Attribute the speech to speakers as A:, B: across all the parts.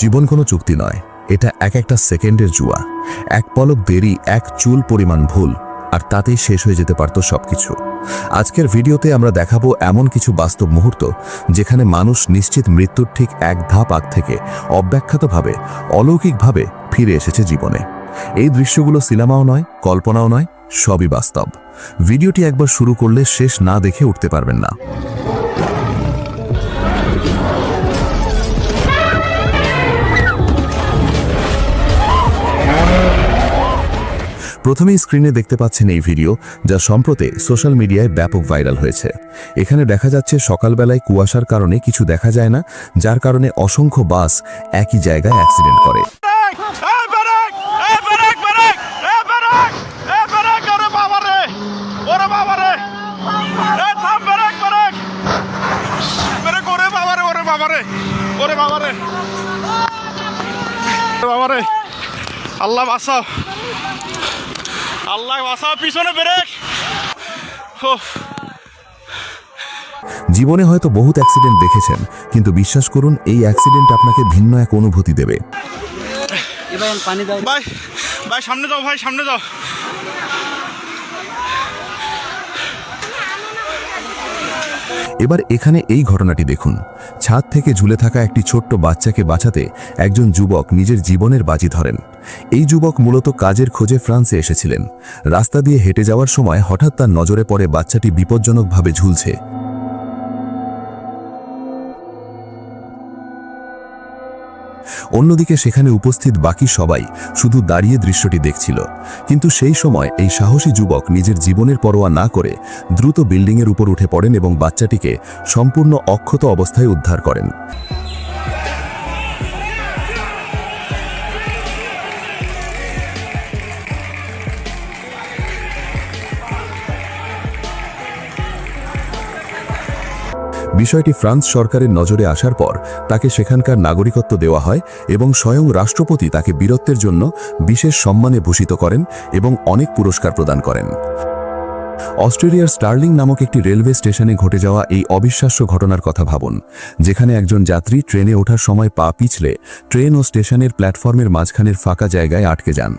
A: জীবন কোনো চুক্তি নয়, এটা এক একটা সেকেন্ডের জুয়া। এক পলক দেরি, এক চুল পরিমাণ ভুল, আর তাতেই শেষ হয়ে যেতে পারত সবকিছু। আজকের ভিডিওতে আমরা দেখাবো এমন কিছু বাস্তব মুহূর্ত যেখানে মানুষ নিশ্চিত মৃত্যুর ঠিক এক ধাপ আগ থেকে অব্যাখ্যাতভাবে, অলৌকিকভাবে ফিরে এসেছে জীবনে। এই দৃশ্যগুলো সিনেমাও নয়, কল্পনাও নয়, সবই বাস্তব। ভিডিওটি একবার শুরু করলে শেষ না দেখে উঠতে পারবেন না। প্রথমেই স্ক্রিনে দেখতে পাচ্ছেন এই ভিডিও, যা সম্প্রতি সোশ্যাল মিডিয়ায় ব্যাপক ভাইরাল হয়েছে। এখানে দেখা যাচ্ছে সকালবেলায় কুয়াশার কারণে কিছু দেখা যায় না, যার কারণে অসংখ্য বাস একই জায়গায় অ্যাক্সিডেন্ট করে।
B: আল্লাহ বাঁচাও, আল্লাহ বাঁচাও, পিছনে ব্রেক।
A: জীবনে হয়তো বহুত অ্যাক্সিডেন্ট দেখেছেন, কিন্তু বিশ্বাস করুন, এই অ্যাক্সিডেন্ট আপনাকে ভিন্ন এক অনুভূতি দেবে।
B: ভাই ভাই সামনে যাও, ভাই সামনে যাও।
A: এবার এখানে এই ঘটনাটি দেখুন। ছাদ থেকে ঝুলে থাকা একটি ছোট্ট বাচ্চাকে বাঁচাতে একজন যুবক নিজের জীবনের বাজি ধরেন। এই যুবক মূলত কাজের খোঁজে ফ্রান্সে এসেছিলেন। রাস্তা দিয়ে হেঁটে যাওয়ার সময় হঠাৎ তার নজরে পড়ে বাচ্চাটি বিপজ্জনকভাবে ঝুলছে। অন্যদিকে সেখানে উপস্থিত বাকি সবাই শুধু দাঁড়িয়ে দৃশ্যটি দেখছিল। কিন্তু সেই সময় এই সাহসী যুবক নিজের জীবনের পরোয়া না করে দ্রুত বিল্ডিংয়ের উপর উঠে পড়েন এবং বাচ্চাটিকে সম্পূর্ণ অক্ষত অবস্থায় উদ্ধার করেন। বিষয়টি ফ্রান্স সরকারের নজরে আসার পর তাকে সেখানকার নাগরিকত্ব দেওয়া হয় এবং স্বয়ং রাষ্ট্রপতি তাকে বীরত্বের জন্য বিশেষ সম্মানে ভূষিত করেন এবং অনেক পুরস্কার প্রদান করেন। অস্ট্রেলিয়ার স্টার্লিং নামক একটি রেলওয়ে স্টেশনে ঘটে যাওয়া এই অবিশ্বাস্য ঘটনার কথা ভাবুন, যেখানে একজন যাত্রী ট্রেনে ওঠার সময় পা পিছলে ট্রেন ও স্টেশনের প্ল্যাটফর্মের মাঝখানের ফাঁকা জায়গায় আটকে যান।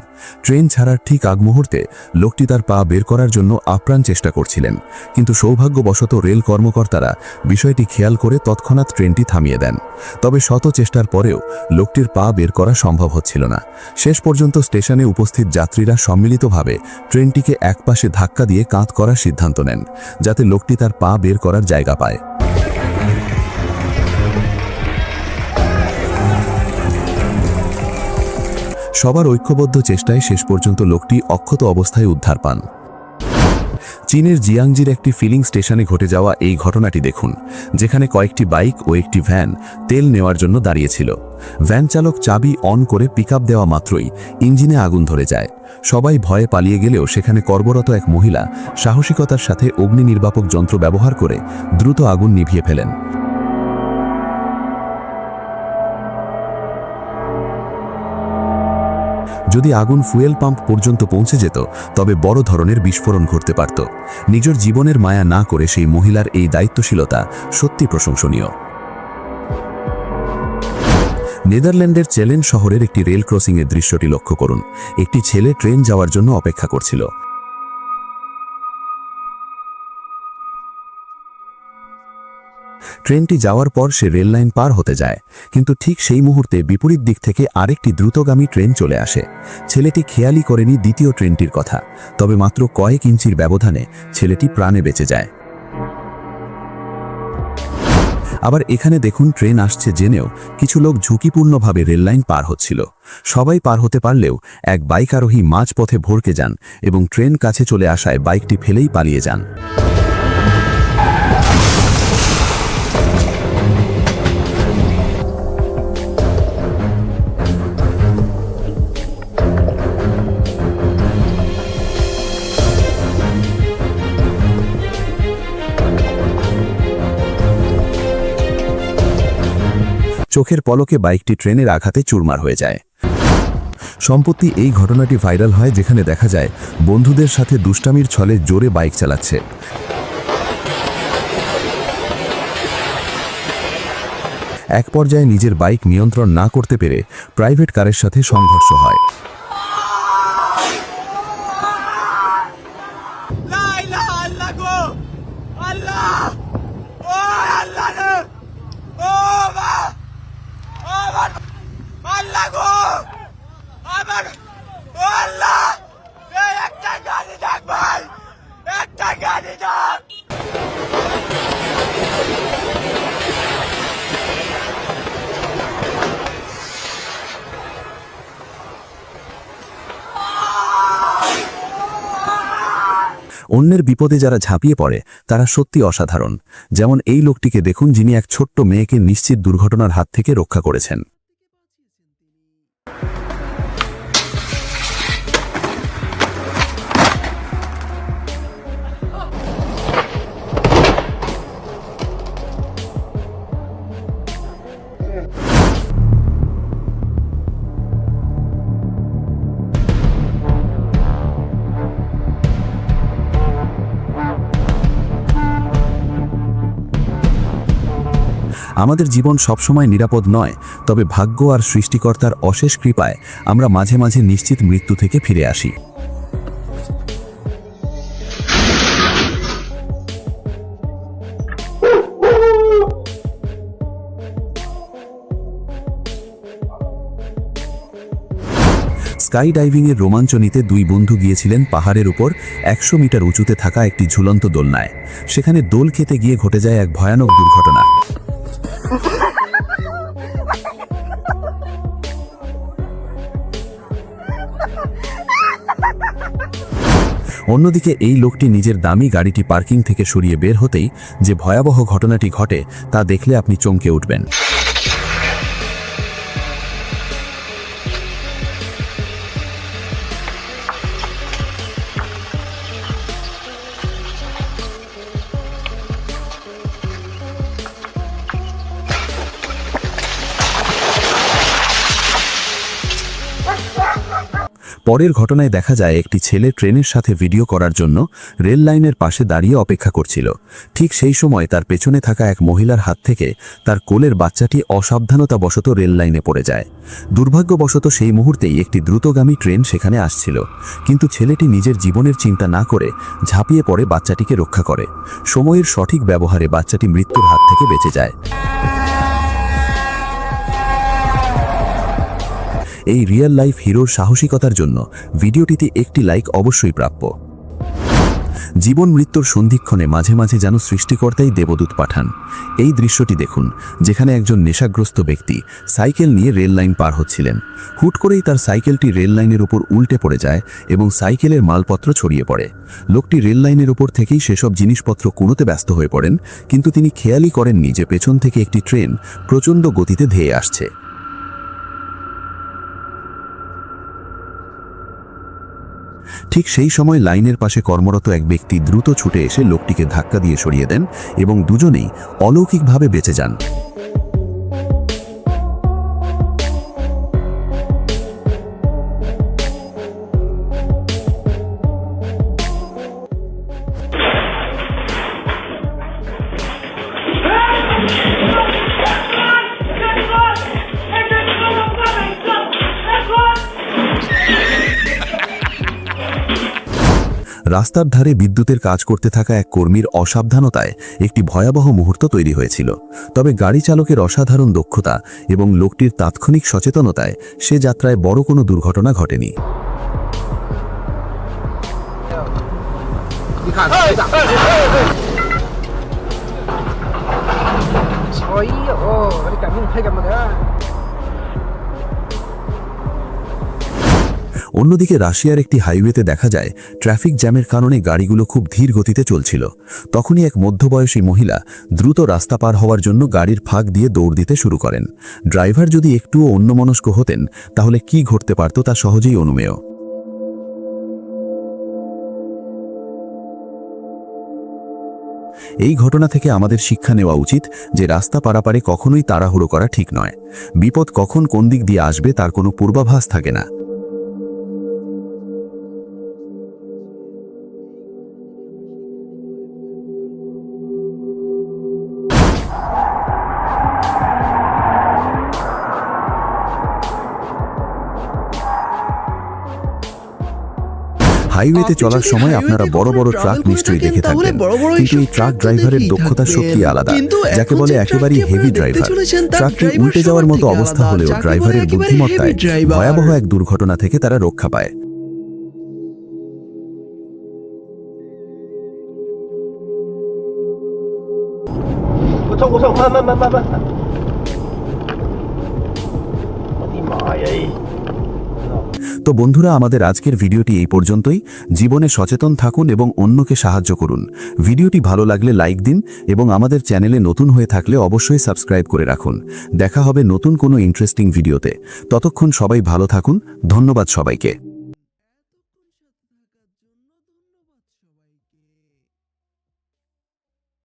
A: ট্রেন ছাড়ার ঠিক আগ মুহূর্তে লোকটি তার পা বের করার জন্য আপ্রাণ চেষ্টা করছিলেন, কিন্তু সৌভাগ্যবশত রেল কর্মকর্তারা বিষয়টি খেয়াল করে তৎক্ষণাৎ ট্রেনটি থামিয়ে দেন। তবে শত চেষ্টার পরেও লোকটির পা বের করা সম্ভব হচ্ছিল না। শেষ পর্যন্ত স্টেশনে উপস্থিত যাত্রীরা সম্মিলিতভাবে ট্রেনটিকে একপাশে ধাক্কা দিয়ে কাঁধ করার সিদ্ধান্ত নেন, যাতে লোকটি তার পা বের করার জায়গা পায়। সবার ঐক্যবদ্ধ চেষ্টায় শেষ পর্যন্ত লোকটি অক্ষত অবস্থায় উদ্ধার পান। চীনের জিয়াংজির একটি ফিলিং স্টেশনে ঘটে যাওয়া এই ঘটনাটি দেখুন, যেখানে কয়েকটি বাইক ও একটি ভ্যান তেল নেওয়ার জন্য দাঁড়িয়েছিল। ভ্যান চালক চাবি অন করে পিকআপ দেওয়া মাত্রই ইঞ্জিনে আগুন ধরে যায়। সবাই ভয়ে পালিয়ে গেলেও সেখানে কর্মরত এক মহিলা সাহসিকতার সাথে অগ্নি নির্বাপক যন্ত্র ব্যবহার করে দ্রুত আগুন নিভিয়ে ফেলেন। যদি আগুন ফুয়েল পাম্প পর্যন্ত পৌঁছে যেত, তবে বড় ধরনের বিস্ফোরণ ঘটতে পারত। নিজের জীবনের মায়া না করে সেই মহিলার এই দায়িত্বশীলতা সত্যি প্রশংসনীয়। নেদারল্যান্ডের চেলেন শহরের একটি রেল ক্রসিংয়ের দৃশ্যটি লক্ষ্য করুন। একটি ছেলে ট্রেন যাওয়ার জন্য অপেক্ষা করছিল। ট্রেনটি যাওয়ার পর সে রেল লাইন পার হতে যায়, কিন্তু ঠিক সেই মুহূর্তে বিপরীত দিক থেকে আরেকটি দ্রুতগামী ট্রেন চলে আসে। ছেলেটি খেয়ালই করেনি দ্বিতীয় ট্রেনটির কথা, তবে মাত্র কয়েক ইঞ্চির ব্যবধানে ছেলেটি প্রাণে বেঁচে যায়। আবার এখানে দেখুন, ট্রেন আসছে জেনেও কিছু লোক ঝুঁকিপূর্ণভাবে রেললাইন পার হচ্ছিল। সবাই পার হতে পারলেও এক বাইক আরোহী মাঝপথে ভড়কে যান এবং ট্রেন কাছে চলে আসায় বাইকটি ফেলেই পালিয়ে যান। চোখের পলকে বাইকটি ট্রেনের আঘাতে চুরমার হয়ে যায়। সম্প্রতি এই ঘটনাটি ভাইরাল হয়, যেখানে দেখা যায় বন্ধুদের সাথে দুষ্টামির ছলে জোরে বাইক চালাচ্ছে। এক পর্যায়ে নিজের বাইক নিয়ন্ত্রণ না করতে পেরে প্রাইভেট কারের সাথে সংঘর্ষ হয়। অন্যের বিপদে যারা ঝাঁপিয়ে পড়ে তারা সত্যি অসাধারণ। যেমন এই লোকটিকে দেখুন, যিনি এক ছোট্ট মেয়েকে নিশ্চিত দুর্ঘটনার হাত থেকে রক্ষা করেছেন। আমাদের জীবন সবসময় নিরাপদ নয়, তবে ভাগ্য আর সৃষ্টিকর্তার অশেষ কৃপায় আমরা মাঝে মাঝে নিশ্চিত মৃত্যু থেকে ফিরে আসি। স্কাই ডাইভিংয়ের রোমাঞ্চ নিতে দুই বন্ধু গিয়েছিলেন পাহাড়ের উপর 100 মিটার উঁচুতে থাকা একটি ঝুলন্ত দোলনায়। সেখানে দোল খেতে গিয়ে ঘটে যায় এক ভয়ানক দুর্ঘটনা। অন্যদিকে এই লোকটি নিজের দামি গাড়িটি পার্কিং থেকে সরিয়ে বের হতেই যে ভয়াবহ ঘটনাটি ঘটে তা দেখলে আপনি চমকে উঠবেন। পরের ঘটনায় দেখা যায় একটি ছেলে ট্রেনের সাথে ভিডিও করার জন্য রেল লাইনের পাশে দাঁড়িয়ে অপেক্ষা করছিল। ঠিক সেই সময় তার পেছনে থাকা এক মহিলার হাত থেকে তার কোলের বাচ্চাটি অসাবধানতাবশত রেল লাইনে পড়ে যায়। দুর্ভাগ্যবশত সেই মুহূর্তেই একটি দ্রুতগামী ট্রেন সেখানে আসছিল, কিন্তু ছেলেটি নিজের জীবনের চিন্তা না করে ঝাঁপিয়ে পড়ে বাচ্চাটিকে রক্ষা করে। সময়ের সঠিক ব্যবহারে বাচ্চাটি মৃত্যুর হাত থেকে বেঁচে যায়। এই রিয়েল লাইফ হিরোর সাহসিকতার জন্য ভিডিওটিতে একটি লাইক অবশ্যই প্রাপ্য। জীবন মৃত্যুর সন্ধিক্ষণে মাঝে মাঝে যেন সৃষ্টিকর্তাই দেবদূত পাঠান। এই দৃশ্যটি দেখুন, যেখানে একজন নেশাগ্রস্ত ব্যক্তি সাইকেল নিয়ে রেল লাইন পার হচ্ছিলেন। হুট করেই তার সাইকেলটি রেল লাইনের উপর উল্টে পড়ে যায় এবং সাইকেলের মালপত্র ছড়িয়ে পড়ে। লোকটি রেল লাইনের উপর থেকেই সেসব জিনিসপত্র কুড়োতে ব্যস্ত হয়ে পড়েন, কিন্তু তিনি খেয়ালই করেননি যে পেছন থেকে একটি ট্রেন প্রচণ্ড গতিতে ধেয়ে আসছে। ঠিক সেই সময় লাইনের পাশে কর্মরত এক ব্যক্তি দ্রুত ছুটে এসে লোকটিকে ধাক্কা দিয়ে সরিয়ে দেন এবং দুজনেই অলৌকিকভাবে বেঁচে যান। রাস্তার ধারে বিদ্যুতের কাজ করতে থাকা এক কর্মীর অসাবধানতায় একটি ভয়াবহ মুহূর্ত তৈরি হয়েছিল। তবে গাড়ি চালকের অসাধারণ দক্ষতা এবং লোকটির তাৎক্ষণিক সচেতনতায় সে যাত্রায় বড় কোনো দুর্ঘটনা ঘটেনি। অন্যদিকে রাশিয়ার একটি হাইওয়েতে দেখা যায় ট্রাফিক জ্যামের কারণে গাড়িগুলো খুব ধীর গতিতে চলছিল। তখনই এক মধ্যবয়সী মহিলা দ্রুত রাস্তা পার হওয়ার জন্য গাড়ির ফাঁক দিয়ে দৌড় দিতে শুরু করেন। ড্রাইভার যদি একটুও অন্যমনস্ক হতেন তাহলে কি ঘটতে পারত তা সহজেই অনুমেয়। এই ঘটনা থেকে আমাদের শিক্ষা নেওয়া উচিত যে রাস্তা পারাপারে কখনোই তাড়াহুড়ো করা ঠিক নয়। বিপদ কখন কোন দিক দিয়ে আসবে তার কোনো পূর্বাভাস থাকে না। হাইওয়েতে চলার সময় আপনারা বড় বড় ট্রাক নিশ্চয়ই দেখে থাকবেন, কিন্তু এই ট্রাক ড্রাইভারের দক্ষতার শক্তি আলাদা, যাকে বলে একেবারেই হেভি ড্রাইভার। ট্রাকটি উল্টে যাওয়ার মতো অবস্থা হলেও ড্রাইভারের বুদ্ধিমত্তায় ভয়াবহ এক দুর্ঘটনা থেকে তারা রক্ষা পায়। তো বন্ধুরা, আমাদের আজকের ভিডিওটি এই পর্যন্তই। জীবনে সচেতন থাকুন এবং অন্যকে সাহায্য করুন। ভিডিওটি ভালো লাগলে লাইক দিন এবং আমাদের চ্যানেলে নতুন হয়ে থাকলে অবশ্যই সাবস্ক্রাইব করে রাখুন। দেখা হবে নতুন কোনো ইন্টারেস্টিং ভিডিওতে। ততক্ষণ সবাই ভালো থাকুন। ধন্যবাদ সবাইকে।